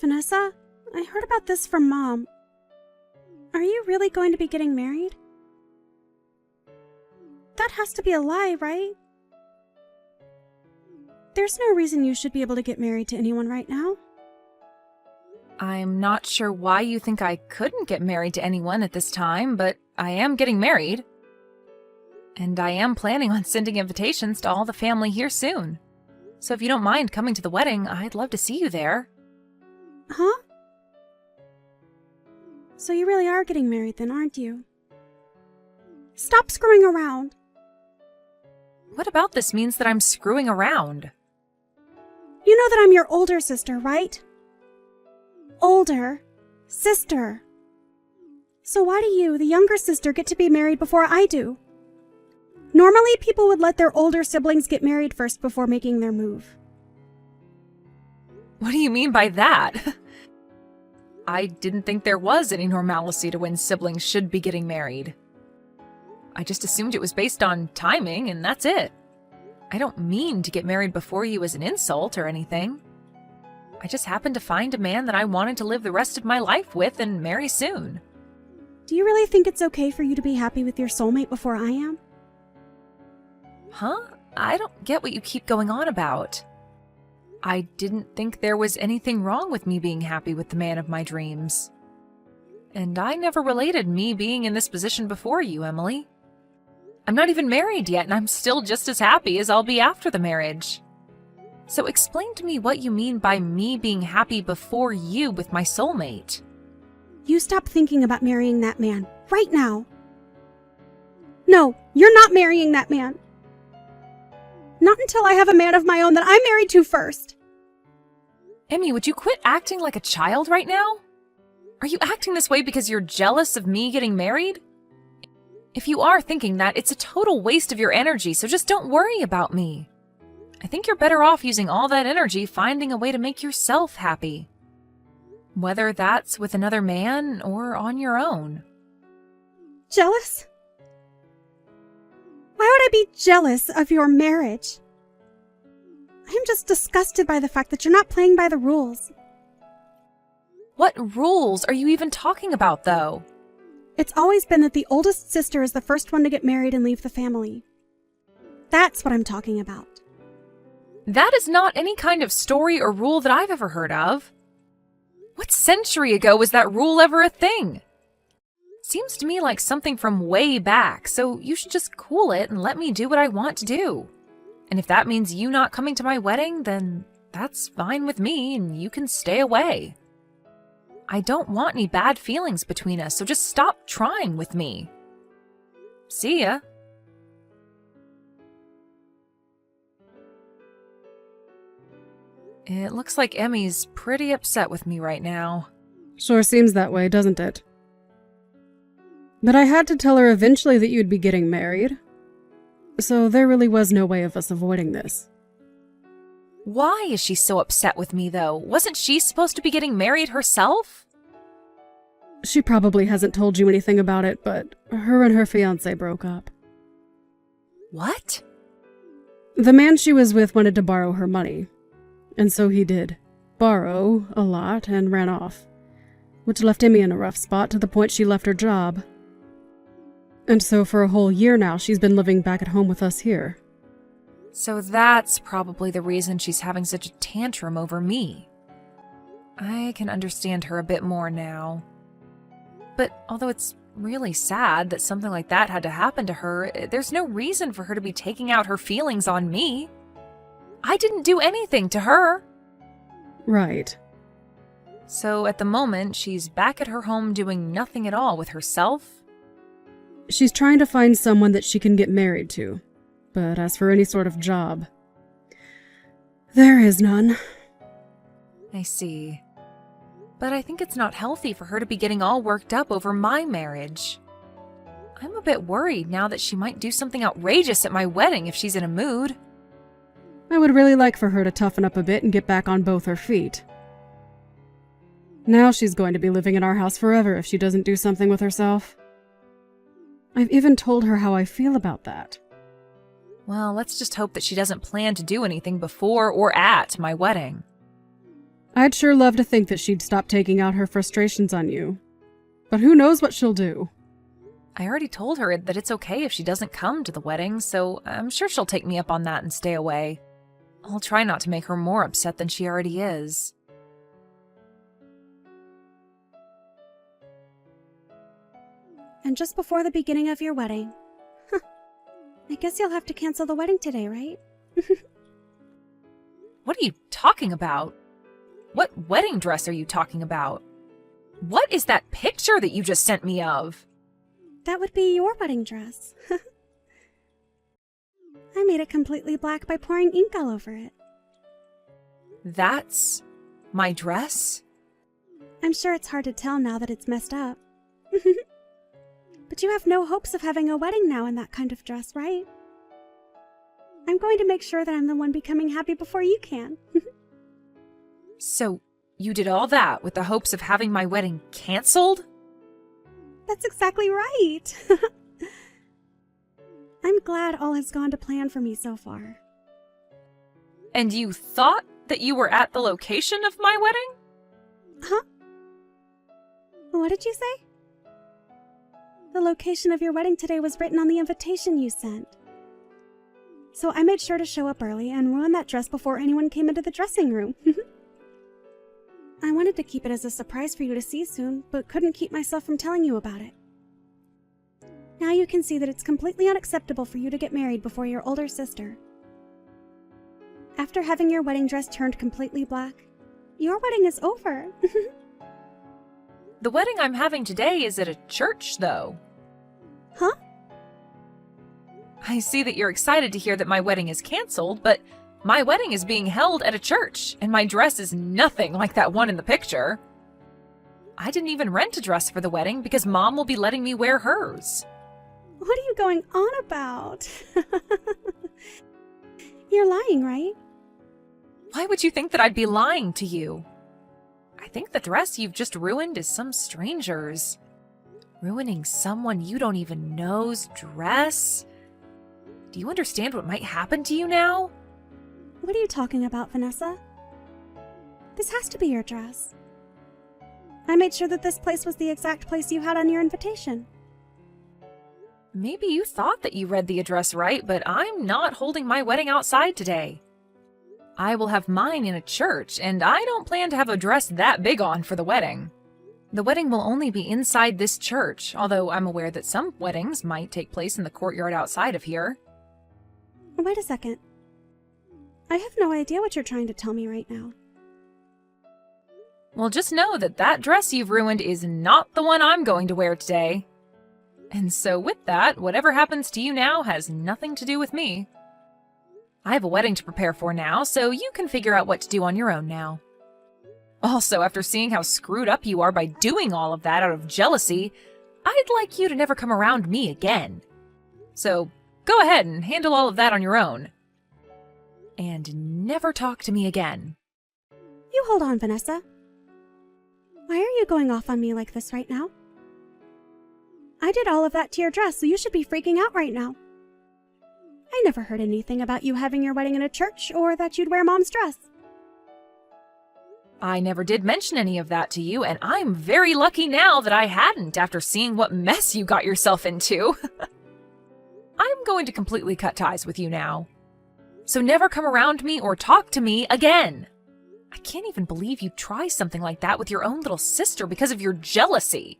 Vanessa, I heard about this from Mom. Are you really going to be getting married? That has to be a lie, right? There's no reason you should be able to get married to anyone right now. I'm not sure why you think I couldn't get married to anyone at this time, but I am getting married. And I am planning on sending invitations to all the family here soon. So if you don't mind coming to the wedding, I'd love to see you there. Huh? So you really are getting married then, aren't you? Stop screwing around. What about this means that I'm screwing around? You know that I'm your older sister, right? Older sister. So why do you, the younger sister, get to be married before I do? Normally, people would let their older siblings get married first before making their move. What do you mean by that? I didn't think there was any normalcy to when siblings should be getting married. I just assumed it was based on timing, and that's it. I don't mean to get married before you as an insult or anything. I just happened to find a man that I wanted to live the rest of my life with and marry soon. Do you really think it's okay for you to be happy with your soulmate before I am? Huh? I don't get what you keep going on about. I didn't think there was anything wrong with me being happy with the man of my dreams. And I never related me being in this position before you, Emily. I'm not even married yet, and I'm still just as happy as I'll be after the marriage. So explain to me what you mean by me being happy before you with my soulmate. You stop thinking about marrying that man right now. No, you're not marrying that man. Not until I have a man of my own that I'm married to first. Emmy, would you quit acting like a child right now? Are you acting this way because you're jealous of me getting married? If you are thinking that, it's a total waste of your energy, so just don't worry about me. I think you're better off using all that energy finding a way to make yourself happy. Whether that's with another man or on your own. Jealous? Why would I be jealous of your marriage? I'm just disgusted by the fact that you're not playing by the rules. What rules are you even talking about, though? It's always been that the oldest sister is the first one to get married and leave the family. That's what I'm talking about. That is not any kind of story or rule that I've ever heard of. What century ago was that rule ever a thing? Seems to me like something from way back, so you should just cool it and let me do what I want to do. And if that means you not coming to my wedding, then that's fine with me and you can stay away. I don't want any bad feelings between us, so just stop trying with me. See ya. It looks like Emmy's pretty upset with me right now. Sure seems that way, doesn't it? But I had to tell her eventually that you'd be getting married. So there really was no way of us avoiding this. Why is she so upset with me, though? Wasn't she supposed to be getting married herself? She probably hasn't told you anything about it, but her and her fiancé broke up. What? The man she was with wanted to borrow her money. And so he did. Borrow a lot and ran off. Which left Emmy in a rough spot to the point she left her job. And so for a whole year now, she's been living back at home with us here. So that's probably the reason she's having such a tantrum over me. I can understand her a bit more now. But although it's really sad that something like that had to happen to her, there's no reason for her to be taking out her feelings on me. I didn't do anything to her. Right. So at the moment, she's back at her home doing nothing at all with herself. She's trying to find someone that she can get married to. But as for any sort of job, there is none. I see. But I think it's not healthy for her to be getting all worked up over my marriage. I'm a bit worried now that she might do something outrageous at my wedding if she's in a mood. I would really like for her to toughen up a bit and get back on both her feet. Now she's going to be living in our house forever if she doesn't do something with herself. I've even told her how I feel about that. Well, let's just hope that she doesn't plan to do anything before or at my wedding. I'd sure love to think that she'd stop taking out her frustrations on you. But who knows what she'll do? I already told her that it's okay if she doesn't come to the wedding, so I'm sure she'll take me up on that and stay away. I'll try not to make her more upset than she already is. And just before the beginning of your wedding. I guess you'll have to cancel the wedding today, right? What are you talking about? What wedding dress are you talking about? What is that picture that you just sent me of? That would be your wedding dress. I made it completely black by pouring ink all over it. That's my dress? I'm sure it's hard to tell now that it's messed up. But you have no hopes of having a wedding now in that kind of dress, right? I'm going to make sure that I'm the one becoming happy before you can. So, you did all that with the hopes of having my wedding canceled? That's exactly right. I'm glad all has gone to plan for me so far. And you thought that you were at the location of my wedding? Huh? What did you say? The location of your wedding today was written on the invitation you sent. So I made sure to show up early and ruin that dress before anyone came into the dressing room. I wanted to keep it as a surprise for you to see soon, but couldn't keep myself from telling you about it. Now you can see that it's completely unacceptable for you to get married before your older sister. After having your wedding dress turned completely black, your wedding is over. The wedding I'm having today is at a church, though. Huh? I see that you're excited to hear that my wedding is canceled, but my wedding is being held at a church, and my dress is nothing like that one in the picture. I didn't even rent a dress for the wedding because Mom will be letting me wear hers. What are you going on about? You're lying, right? Why would you think that I'd be lying to you? I think the dress you've just ruined is some stranger's. Ruining someone you don't even know's dress? Do you understand what might happen to you now? What are you talking about, Vanessa? This has to be your dress. I made sure that this place was the exact place you had on your invitation. Maybe you thought that you read the address right, but I'm not holding my wedding outside today. I will have mine in a church, and I don't plan to have a dress that big on for the wedding. The wedding will only be inside this church, although I'm aware that some weddings might take place in the courtyard outside of here. Wait a second. I have no idea what you're trying to tell me right now. Well, just know that that dress you've ruined is not the one I'm going to wear today. And so with that, whatever happens to you now has nothing to do with me. I have a wedding to prepare for now, so you can figure out what to do on your own now. Also, after seeing how screwed up you are by doing all of that out of jealousy, I'd like you to never come around me again. So, go ahead and handle all of that on your own. And never talk to me again. You hold on, Vanessa. Why are you going off on me like this right now? I did all of that to your dress, so you should be freaking out right now. I never heard anything about you having your wedding in a church or that you'd wear Mom's dress. I never did mention any of that to you, and I'm very lucky now that I hadn't after seeing what mess you got yourself into. I'm going to completely cut ties with you now. So never come around me or talk to me again. I can't even believe you'd try something like that with your own little sister because of your jealousy.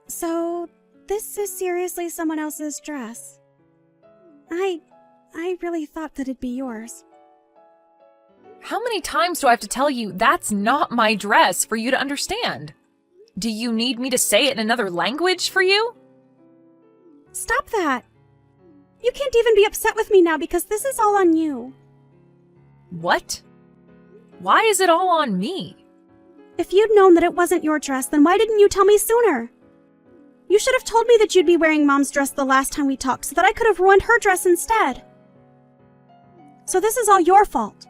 So, this is seriously someone else's dress. I really thought that it'd be yours. How many times do I have to tell you that's not my dress for you to understand? Do you need me to say it in another language for you? Stop that! You can't even be upset with me now because this is all on you. What? Why is it all on me? If you'd known that it wasn't your dress, then why didn't you tell me sooner? You should have told me that you'd be wearing Mom's dress the last time we talked so that I could have ruined her dress instead. So this is all your fault.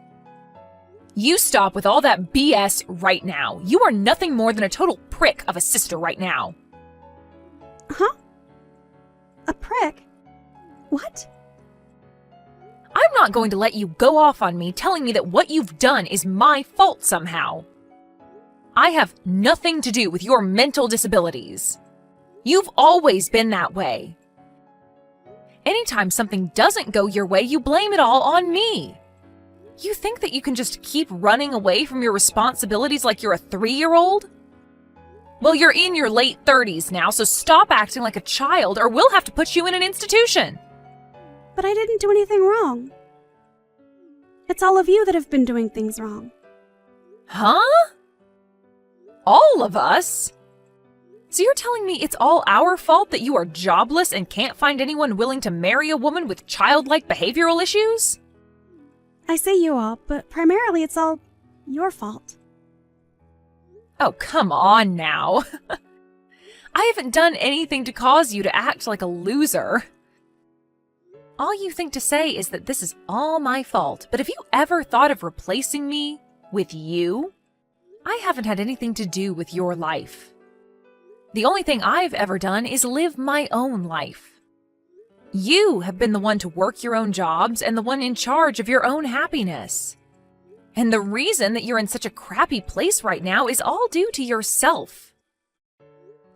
You stop with all that BS right now. You are nothing more than a total prick of a sister right now. Huh? A prick? What? I'm I'm not going to let you go off on me telling me that what you've done is my fault somehow. I have nothing to do with your mental disabilities. You've always been that way. Anytime something doesn't go your way, you blame it all on me. You think that you can just keep running away from your responsibilities like you're a 3-year-old? Well, you're in your late 30s now, so stop acting like a child or we'll have to put you in an institution. But I didn't do anything wrong. It's all of you that have been doing things wrong. Huh? All of us? So you're telling me it's all our fault that you are jobless and can't find anyone willing to marry a woman with childlike behavioral issues? I say you all, but primarily it's all your fault. Oh, come on now. I haven't done anything to cause you to act like a loser. All you think to say is that this is all my fault, but have you ever thought of replacing me with you? I haven't had anything to do with your life. The only thing I've ever done is live my own life. You have been the one to work your own jobs and the one in charge of your own happiness. And the reason that you're in such a crappy place right now is all due to yourself.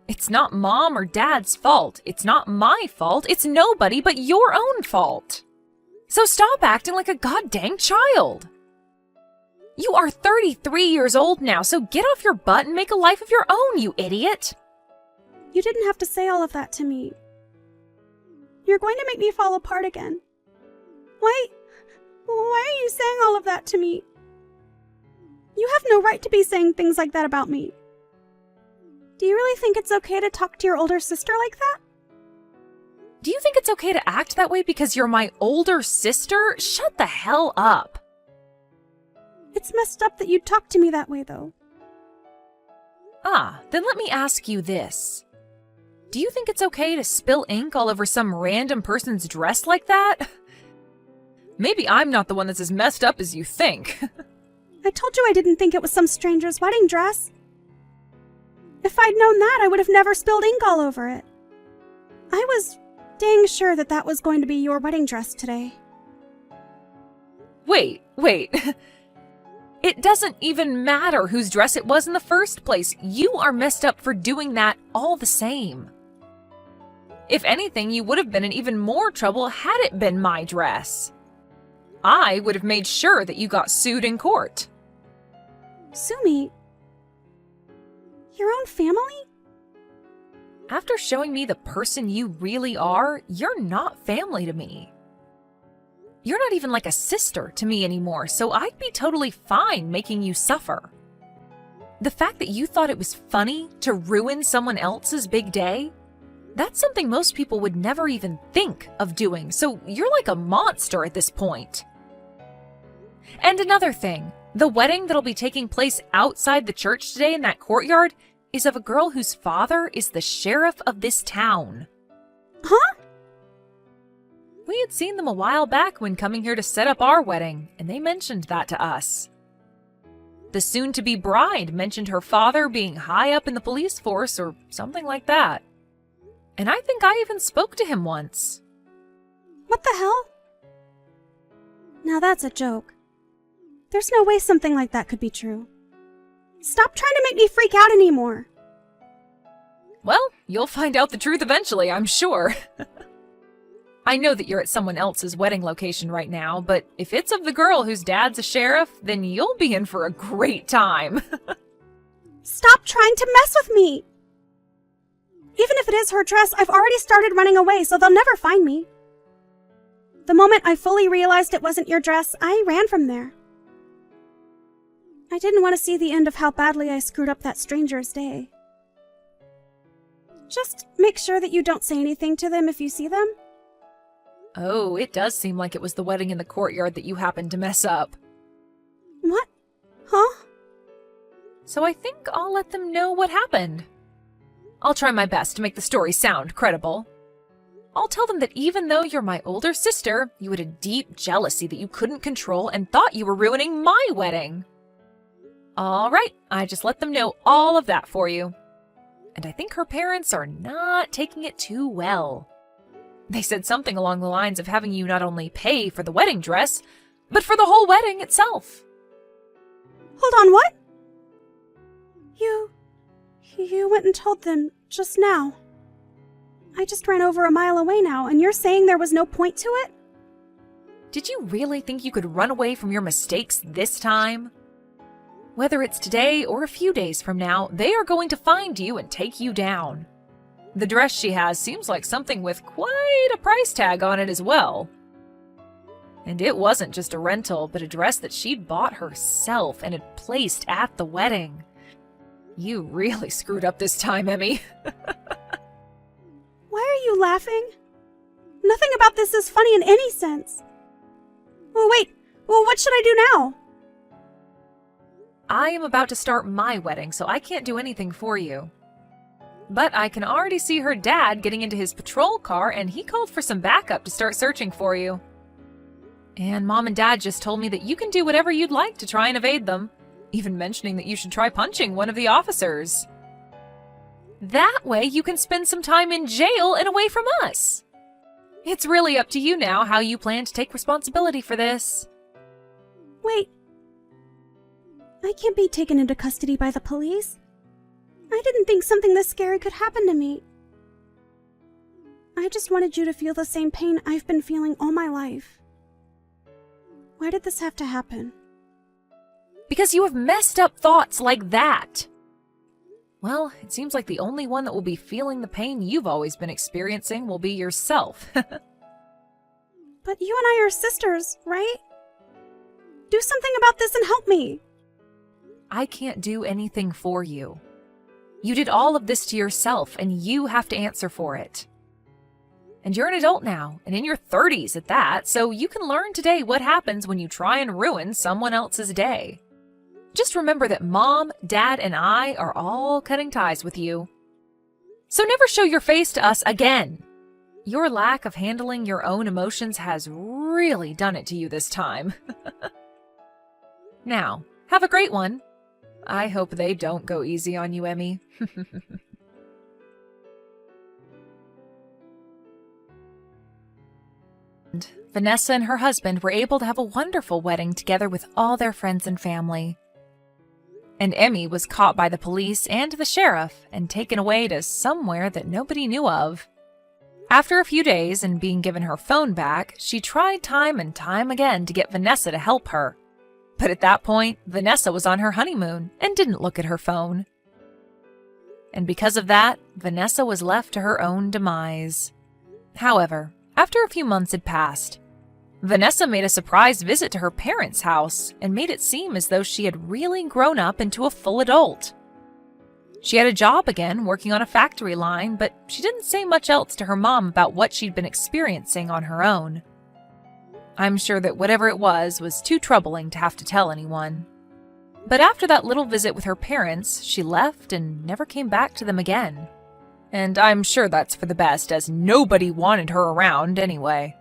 It's not mom or dad's fault. It's not my fault. It's nobody but your own fault. So stop acting like a goddamn child. You are 33 years old now, so get off your butt and make a life of your own, you idiot. You didn't have to say all of that to me. You're going to make me fall apart again. Why are you saying all of that to me? You have no right to be saying things like that about me. Do you really think it's okay to talk to your older sister like that? Do you think it's okay to act that way because you're my older sister? Shut the hell up. It's messed up that you talk to me that way, though. Then let me ask you this. Do you think it's okay to spill ink all over some random person's dress like that? Maybe I'm not the one that's as messed up as you think. I told you I didn't think it was some stranger's wedding dress. If I'd known that, I would have never spilled ink all over it. I was dang sure that that was going to be your wedding dress today. Wait. It doesn't even matter whose dress it was in the first place. You are messed up for doing that all the same. If anything, you would have been in even more trouble had it been my dress. I would have made sure that you got sued in court. Sue me? Your own family? After showing me the person you really are, you're not family to me. You're not even like a sister to me anymore, so I'd be totally fine making you suffer. The fact that you thought it was funny to ruin someone else's big day, that's something most people would never even think of doing, so you're like a monster at this point. And another thing, the wedding that'll be taking place outside the church today in that courtyard is of a girl whose father is the sheriff of this town. Huh? We had seen them a while back when coming here to set up our wedding, and they mentioned that to us. The soon-to-be bride mentioned her father being high up in the police force or something like that. And I think I even spoke to him once. What the hell? Now that's a joke. There's no way something like that could be true. Stop trying to make me freak out anymore. Well, you'll find out the truth eventually, I'm sure. I know that you're at someone else's wedding location right now, but if it's of the girl whose dad's a sheriff, then you'll be in for a great time. Stop trying to mess with me! Even if it is her dress, I've already started running away, so they'll never find me. The moment I fully realized it wasn't your dress, I ran from there. I didn't want to see the end of how badly I screwed up that stranger's day. Just make sure that you don't say anything to them if you see them. Oh, it does seem like it was the wedding in the courtyard that you happened to mess up. What? Huh? So I think I'll let them know what happened. I'll try my best to make the story sound credible. I'll tell them that even though you're my older sister, you had a deep jealousy that you couldn't control and thought you were ruining my wedding. All right, I just let them know all of that for you. And I think her parents are not taking it too well. They said something along the lines of having you not only pay for the wedding dress, but for the whole wedding itself. Hold on, what? You went and told them just now. I just ran over a mile away now, and you're saying there was no point to it? Did you really think you could run away from your mistakes this time? Whether it's today or a few days from now, they are going to find you and take you down. The dress she has seems like something with quite a price tag on it as well. And it wasn't just a rental, but a dress that she'd bought herself and had placed at the wedding. You really screwed up this time, Emmy. Why are you laughing? Nothing about this is funny in any sense. Well, wait. Well, what should I do now? I am about to start my wedding, so I can't do anything for you. But I can already see her dad getting into his patrol car, and he called for some backup to start searching for you. And Mom and Dad just told me that you can do whatever you'd like to try and evade them, even mentioning that you should try punching one of the officers. That way you can spend some time in jail and away from us. It's really up to you now how you plan to take responsibility for this. Wait. I can't be taken into custody by the police. I didn't think something this scary could happen to me. I just wanted you to feel the same pain I've been feeling all my life. Why did this have to happen? Because you have messed up thoughts like that. Well, it seems like the only one that will be feeling the pain you've always been experiencing will be yourself. But you and I are sisters, right? Do something about this and help me. I can't do anything for you. You did all of this to yourself, and you have to answer for it. And you're an adult now, and in your 30s at that, so you can learn today what happens when you try and ruin someone else's day. Just remember that Mom, Dad, and I are all cutting ties with you. So never show your face to us again. Your lack of handling your own emotions has really done it to you this time. Now, have a great one. I hope they don't go easy on you, Emmy. Vanessa and her husband were able to have a wonderful wedding together with all their friends and family. And Emmy was caught by the police and the sheriff and taken away to somewhere that nobody knew of. After a few days and being given her phone back, she tried time and time again to get Vanessa to help her. But at that point, Vanessa was on her honeymoon and didn't look at her phone. And because of that, Vanessa was left to her own demise. However, after a few months had passed, Vanessa made a surprise visit to her parents' house and made it seem as though she had really grown up into a full adult. She had a job again, working on a factory line, but she didn't say much else to her mom about what she'd been experiencing on her own. I'm sure that whatever it was too troubling to have to tell anyone. But after that little visit with her parents, she left and never came back to them again. And I'm sure that's for the best, as nobody wanted her around anyway.